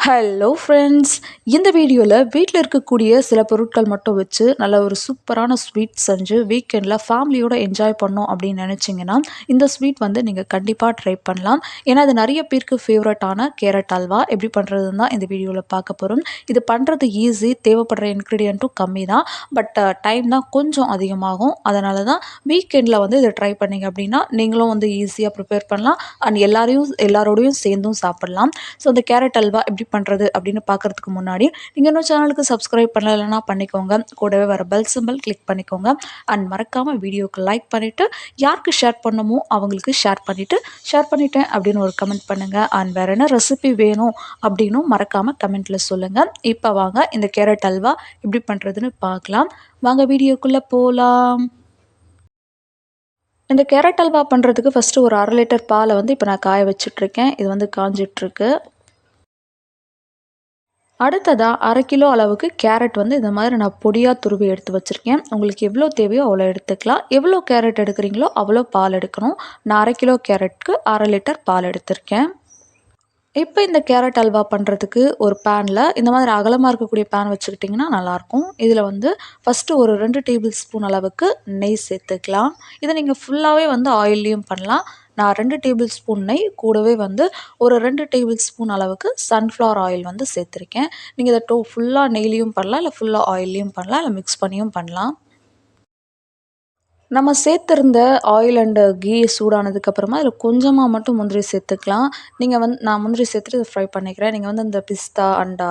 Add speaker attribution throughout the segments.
Speaker 1: Hello friends, இந்த வீடியோவில் வீட்டில் இருக்கக்கூடிய சில பொருட்கள் மட்டும் வச்சு நல்ல ஒரு சூப்பரான ஸ்வீட் செஞ்சு வீக்கெண்டில் ஃபேமிலியோட என்ஜாய் பண்ணோம் அப்படின்னு நினச்சிங்கன்னா இந்த ஸ்வீட் வந்து நீங்கள் கண்டிப்பாக ட்ரை பண்ணலாம். ஏன்னா அது நிறைய பேருக்கு ஃபேவரட்டான கேரட் அல்வா எப்படி பண்ணுறதுன்னு தான் இந்த வீடியோவில் பார்க்க போகிறோம். இது பண்ணுறது ஈஸி, தேவைப்படுற இன்க்ரீடியண்ட்டும் கம்மி தான். பட் டைம் தான் கொஞ்சம் அதிகமாகும். அதனால தான் வீக்கெண்டில் வந்து இதை ட்ரை பண்ணிங்க அப்படின்னா நீங்களும் வந்து ஈஸியாக ப்ரிப்பேர் பண்ணலாம் அண்ட் எல்லாரோடையும் சேர்ந்தும் சாப்பிட்லாம். ஸோ இந்த கேரட் அல்வா எப்படி பண்ணுறது அப்படின்னு பார்க்குறதுக்கு முன்னாடி நீங்கள் இன்னும் சேனலுக்கு சப்ஸ்கிரைப் பண்ணலைன்னா பண்ணிக்கோங்க. கூடவே வர பெல் சிம்பிள் கிளிக் பண்ணிக்கோங்க. அண்ட் மறக்காமல் வீடியோக்கு லைக் பண்ணிவிட்டு யாருக்கு ஷேர் பண்ணணுமோ அவங்களுக்கு ஷேர் பண்ணிட்டேன் அப்படின்னு ஒரு கமெண்ட் பண்ணுங்கள். அண்ட் வேறு என்ன ரெசிபி வேணும் அப்படின்னும் மறக்காமல் கமெண்ட்டில் சொல்லுங்கள். இப்போ வாங்க இந்த கேரட் அல்வா எப்படி பண்ணுறதுன்னு பார்க்கலாம். வாங்க வீடியோக்குள்ளே போகலாம். இந்த கேரட் அல்வா பண்ணுறதுக்கு ஃபஸ்ட்டு ஒரு 1/2 லிட்டர் பாலை வந்து இப்போ நான் காய வச்சிட்ருக்கேன். இது வந்து காஞ்சிட்ருக்கு. அடுத்ததாக 1/2 கிலோ அளவுக்கு கேரட் வந்து இந்த மாதிரி நான் பொடியாக துருவி எடுத்து வச்சுருக்கேன். உங்களுக்கு எவ்வளோ தேவையோ அவ்வளோ எடுத்துக்கலாம். எவ்வளோ கேரட் எடுக்கிறீங்களோ அவ்வளோ பால் எடுக்கணும். நான் 1/2 கிலோ கேரட்க்கு 1/2 லிட்டர் பால் எடுத்திருக்கேன். இப்போ இந்த கேரட் அல்வா பண்ணுறதுக்கு ஒரு பேனில் இந்த மாதிரி அகலமாக இருக்கக்கூடிய பேன் வச்சுக்கிட்டிங்கன்னா நல்லாயிருக்கும். இதில் வந்து ஃபஸ்ட்டு ஒரு 2 டேபிள் ஸ்பூன் அளவுக்கு நெய் சேர்த்துக்கலாம். இதை நீங்கள் ஃபுல்லாகவே வந்து ஆயில்லையும் பண்ணலாம். நான் 2 டேபிள் ஸ்பூன் நெய் கூடவே வந்து ஒரு 2 டேபிள் ஸ்பூன் அளவுக்கு சன்ஃப்ளவர் ஆயில் வந்து சேர்த்துருக்கேன். நீங்கள் இதை ஃபுல்லாக நெய்லேயும் பண்ணலாம், இல்லை ஃபுல்லாக ஆயில்லையும் பண்ணலாம், இல்லை மிக்ஸ் பண்ணியும் பண்ணலாம். நம்ம சேர்த்துருந்த ஆயில் அண்டு கீ சூடானதுக்கப்புறமா இதில் கொஞ்சமாக மட்டும் முந்திரி சேர்த்துக்கலாம். நீங்கள் நான் முந்திரி சேர்த்துட்டு இதை ஃப்ரை பண்ணிக்கிறேன். நீங்கள் வந்து இந்த பிஸ்தா அண்ட்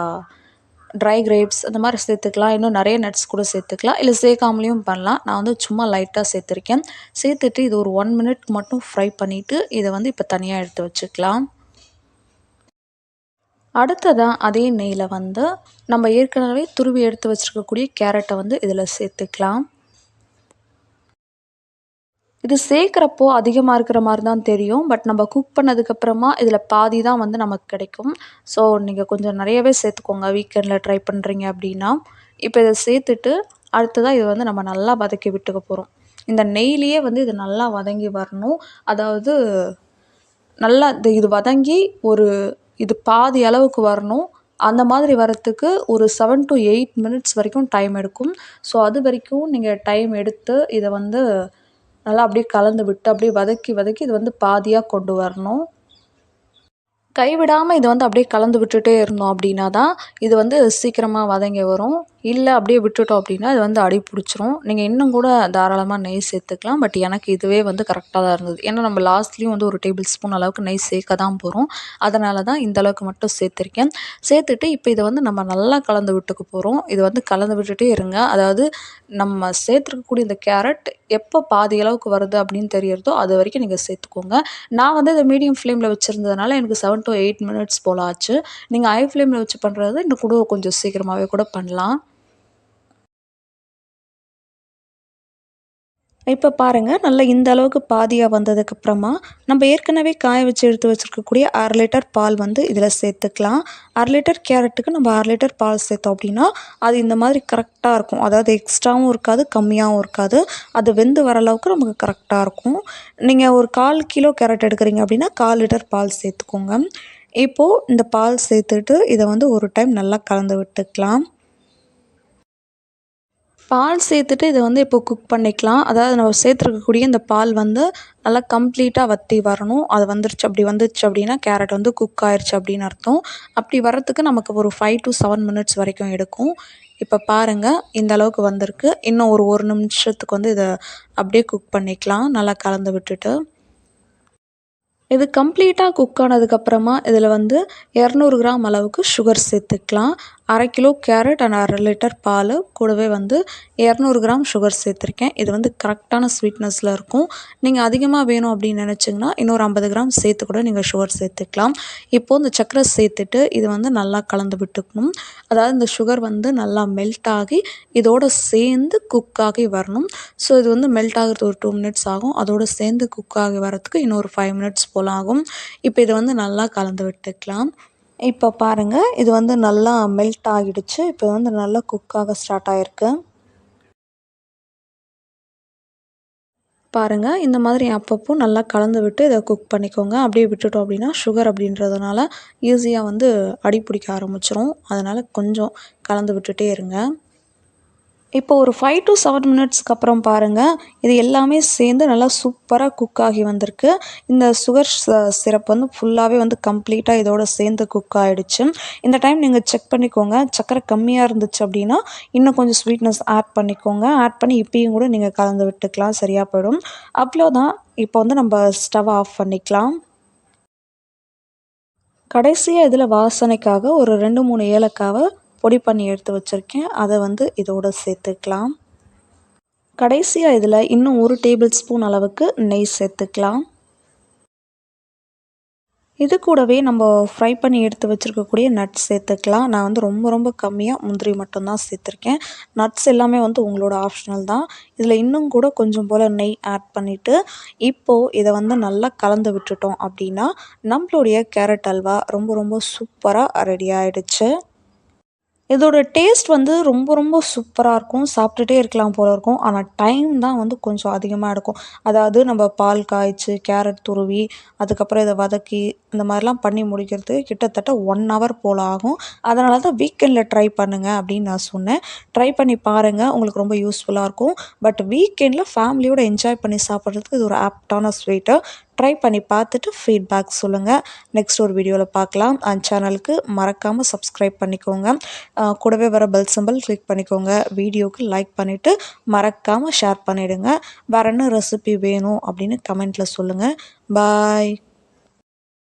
Speaker 1: ட்ரை கிரேப்ஸ் அந்த மாதிரி சேர்த்துக்கலாம். இன்னும் நிறைய நட்ஸ் கூட சேர்த்துக்கலாம், இல்லை சேர்க்காமலேயும் பண்ணலாம். நான் வந்து சும்மா லைட்டாக சேர்த்துருக்கேன். சேர்த்துட்டு இது ஒரு 1 மினிட் மட்டும் ஃப்ரை பண்ணிவிட்டு இதை வந்து இப்போ தனியாக எடுத்து வச்சுக்கலாம். அடுத்ததாக அதே நெய்யில் வந்து நம்ம ஏற்கனவே துருவி எடுத்து வச்சுருக்கக்கூடிய கேரட்டை வந்து இதில் சேர்த்துக்கலாம். இது சேர்க்குறப்போ அதிகமாக இருக்கிற மாதிரி தான் தெரியும். பட் நம்ம குக் பண்ணதுக்கப்புறமா இதில் பாதி தான் வந்து நமக்கு கிடைக்கும். ஸோ நீங்கள் கொஞ்சம் நிறையவே சேர்த்துக்கோங்க வீக்கெண்டில் ட்ரை பண்ணுறீங்க அப்படின்னா. இப்போ இதை சேர்த்துட்டு அடுத்ததாக இதை வந்து நம்ம நல்லா வதக்கி விட்டுக்க போகிறோம். இந்த நெய்லேயே வந்து இது நல்லா வதங்கி வரணும். அதாவது நல்லா இது வதங்கி இது பாதி அளவுக்கு வரணும். அந்த மாதிரி வரத்துக்கு ஒரு 7 to 8 மினிட்ஸ் வரைக்கும் டைம் எடுக்கும். ஸோ அது வரைக்கும் நீங்கள் டைம் எடுத்து இதை வந்து நல்லா அப்படியே கலந்து விட்டு அப்படியே வதக்கி வதக்கி இது வந்து பாதியாக கொண்டு வரணும். கைவிடாமல் இதை வந்து அப்படியே கலந்து விட்டுட்டே இருந்தோம் அப்படின்னா தான் இது வந்து சீக்கிரமாக வதங்கி வரும். இல்லை அப்படியே விட்டுட்டோம் அப்படின்னா இது வந்து அடி பிடிச்சிரும். நீங்கள் இன்னும் கூட தாராளமாக நெய் சேர்த்துக்கலாம். பட் எனக்கு இதுவே வந்து கரெக்டாக தான் இருந்தது. ஏன்னா நம்ம லாஸ்ட்லேயும் வந்து ஒரு டேபிள் ஸ்பூன் அளவுக்கு நெய் சேர்க்க தான் போகிறோம். அதனால தான் இந்த அளவுக்கு மட்டும் சேர்த்துருக்கேன். சேர்த்துட்டு இப்போ இதை வந்து நம்ம நல்லா கலந்து விட்டுக்க போகிறோம். இது வந்து கலந்து விட்டுட்டே இருங்க. அதாவது நம்ம சேர்த்துருக்கக்கூடிய இந்த கேரட் எப்போ பாதி அளவுக்கு வருது அப்படின்னு தெரியறதோ அது வரைக்கும் நீங்கள் சேர்த்துக்கோங்க. நான் வந்து இதை மீடியம் ஃப்ளேமில் வச்சுருந்ததுனால எனக்கு 7 to 8 மினிட்ஸ் போல் ஆச்சு. நீங்கள் ஹை ஃப்ளேமில் வச்சு பண்ணுறது இன்னும் கூட கொஞ்சம் சீக்கிரமாகவே கூட பண்ணலாம். இப்போ பாருங்கள், நல்லா இந்த அளவுக்கு பாதியாக வந்ததுக்கப்புறமா நம்ம ஏற்கனவே காய வச்சு எடுத்து வச்சுருக்கக்கூடிய 1/2 லிட்டர் பால் வந்து இதில் சேர்த்துக்கலாம். 1/2 லிட்டர் கேரட்டுக்கு நம்ம 1/2 லிட்டர் பால் சேர்த்தோம் அப்படின்னா அது இந்த மாதிரி கரெக்டாக இருக்கும். அதாவது எக்ஸ்ட்ராவும் இருக்காது, கம்மியாகவும் இருக்காது. அது வெந்து வர அளவுக்கு நமக்கு கரெக்டாக இருக்கும். நீங்கள் ஒரு 1/4 கிலோ கேரட் எடுக்கிறீங்க அப்படின்னா 1/4 லிட்டர் பால் சேர்த்துக்கோங்க. இப்போது இந்த பால் சேர்த்துட்டு இதை வந்து ஒரு டைம் நல்லா கலந்து விட்டுக்கலாம். பால் சேர்த்துட்டு இதை வந்து இப்போ குக் பண்ணிக்கலாம். அதாவது நம்ம சேர்த்துருக்கக்கூடிய இந்த பால் வந்து நல்லா கம்ப்ளீட்டாக வற்றி வரணும். அது அப்படி வந்துருச்சு அப்படின்னா கேரட் வந்து குக் ஆயிடுச்சு அப்படின்னு அர்த்தம். அப்படி வர்றதுக்கு நமக்கு ஒரு 5 to 7 மினிட்ஸ் வரைக்கும் எடுக்கும். இப்போ பாருங்கள், இந்த அளவுக்கு வந்திருக்கு. இன்னும் ஒரு 1 நிமிஷத்துக்கு வந்து இதை அப்படியே குக் பண்ணிக்கலாம், நல்லா கலந்து விட்டுட்டு. இது கம்ப்ளீட்டாக குக் ஆனதுக்கப்புறமா இதில் வந்து 200 கிராம் அளவுக்கு சுகர் சேர்த்துக்கலாம். 1/2 கிலோ கேரட் அண்ட் 1/2 லிட்டர் பால் கூடவே வந்து 200 கிராம் சுகர் சேர்த்துருக்கேன். இது வந்து கரெக்டான ஸ்வீட்னஸில் இருக்கும். நீங்கள் அதிகமாக வேணும் அப்படின்னு நினச்சிங்கன்னா இன்னொரு 50 கிராம் சேர்த்து கூட நீங்கள் சுகர் சேர்த்துக்கலாம். இப்போது இந்த சர்க்கரை சேர்த்துட்டு இது வந்து நல்லா கலந்து விட்டுக்கணும். அதாவது இந்த சுகர் வந்து நல்லா மெல்ட் ஆகி இதோடு சேர்ந்து குக் ஆகி வரணும். ஸோ இது வந்து மெல்ட் ஆகிறது ஒரு 2 மினிட்ஸ் ஆகும். அதோடு சேர்ந்து குக் ஆகி வரத்துக்கு இன்னொரு 5 மினிட்ஸ் போல் ஆகும். இப்போ இதை வந்து நல்லா கலந்து விட்டுக்கலாம். இப்போ பாருங்கள், இது வந்து நல்லா மெல்ட் ஆகிடுச்சு. இப்போ வந்து நல்லா குக் ஆக ஸ்டார்ட் ஆகிருக்கு. பாருங்கள். இந்த மாதிரி அப்பப்போ நல்லா கலந்து விட்டு இதை குக் பண்ணிக்கோங்க. அப்படியே விட்டுட்டோம் அப்படின்னா சுகர் அப்படின்றதுனால ஈஸியாக வந்து அடி பிடிக்க ஆரம்பிச்சிரும். அதனால் கொஞ்சம் கலந்து விட்டுட்டே இருங்க. இப்போ ஒரு 5 to 7 மினிட்ஸ்க்கு அப்புறம் பாருங்கள், இது எல்லாமே சேர்ந்து நல்லா சூப்பராக குக் ஆகி வந்திருக்கு. இந்த சுகர் சிரப் வந்து ஃபுல்லாகவே வந்து கம்ப்ளீட்டாக இதோட சேர்ந்து குக் ஆகிடுச்சு. இந்த டைம் நீங்கள் செக் பண்ணிக்கோங்க. சர்க்கரை கம்மியாக இருந்துச்சு அப்படின்னா இன்னும் கொஞ்சம் ஸ்வீட்னஸ் ஆட் பண்ணிக்கோங்க. ஆட் பண்ணி இப்பயும் கூட நீங்கள் கலந்து விட்டுக்கலாம், சரியாக போயிடும். அவ்வளோதான். இப்போ வந்து நம்ம ஸ்டவ் ஆஃப் பண்ணிக்கலாம். கடைசியாக இதில் வாசனைக்காக ஒரு 2, 3 ஏலக்காவை பொடி பண்ணி எடுத்து வச்சுருக்கேன். அதை வந்து இதோட சேர்த்துக்கலாம். கடைசியாக இதில் இன்னும் 1 டேபிள் ஸ்பூன் அளவுக்கு நெய் சேர்த்துக்கலாம். இது கூடவே நம்ம ஃப்ரை பண்ணி எடுத்து வச்சுருக்கக்கூடிய நட்ஸ் சேர்த்துக்கலாம். நான் வந்து ரொம்ப கம்மியாக முந்திரி மட்டும்தான் சேர்த்துருக்கேன். நட்ஸ் எல்லாமே வந்து உங்களோட ஆப்ஷனல் தான். இதில் இன்னும் கூட கொஞ்சம் போல் நெய் ஆட் பண்ணிவிட்டு இப்போது இதை வந்து நல்லா கலந்து விட்டுட்டோம் அப்படின்னா நம்மளுடைய கேரட் அல்வா ரொம்ப சூப்பராக ரெடி ஆகிடுச்சு. இதோட டேஸ்ட் வந்து ரொம்ப சூப்பராக இருக்கும். சாப்பிட்டுட்டே இருக்கலாம் போல இருக்கும். ஆனால் டைம் தான் வந்து கொஞ்சம் அதிகமாக எடுக்கும். அதாவது நம்ம பால் காய்ச்சி, கேரட் துருவி, அதுக்கப்புறம் இதை வதக்கி இந்த மாதிரிலாம் பண்ணி முடிக்கிறதுக்கு கிட்டத்தட்ட 1 ஹவர் போல் ஆகும். அதனால தான் வீக்கெண்டில் ட்ரை பண்ணுங்கள் அப்படின்னு நான் சொன்னேன். ட்ரை பண்ணி பாருங்கள். உங்களுக்கு ரொம்ப யூஸ்ஃபுல்லாக இருக்கும். பட் வீக்கெண்டில் ஃபேமிலியோடு என்ஜாய் பண்ணி சாப்பிட்றதுக்கு இது ஒரு ஆப்டான ஸ்வீட்டு. ட்ரை பண்ணி பார்த்துட்டு ஃபீட்பேக் சொல்லுங்கள். நெக்ஸ்ட் ஒரு வீடியோவில் பார்க்கலாம். சேனலுக்கு மறக்காமல் சப்ஸ்கிரைப் பண்ணிக்கோங்க. கூடவே வர பெல் சிம்பல் கிளிக் பண்ணிக்கோங்க. வீடியோவுக்கு லைக் பண்ணிவிட்டு மறக்காமல் ஷேர் பண்ணிவிடுங்க. வேறு என்ன ரெசிபி வேணும் அப்படின்னு கமெண்ட்டில் சொல்லுங்கள். பாய்.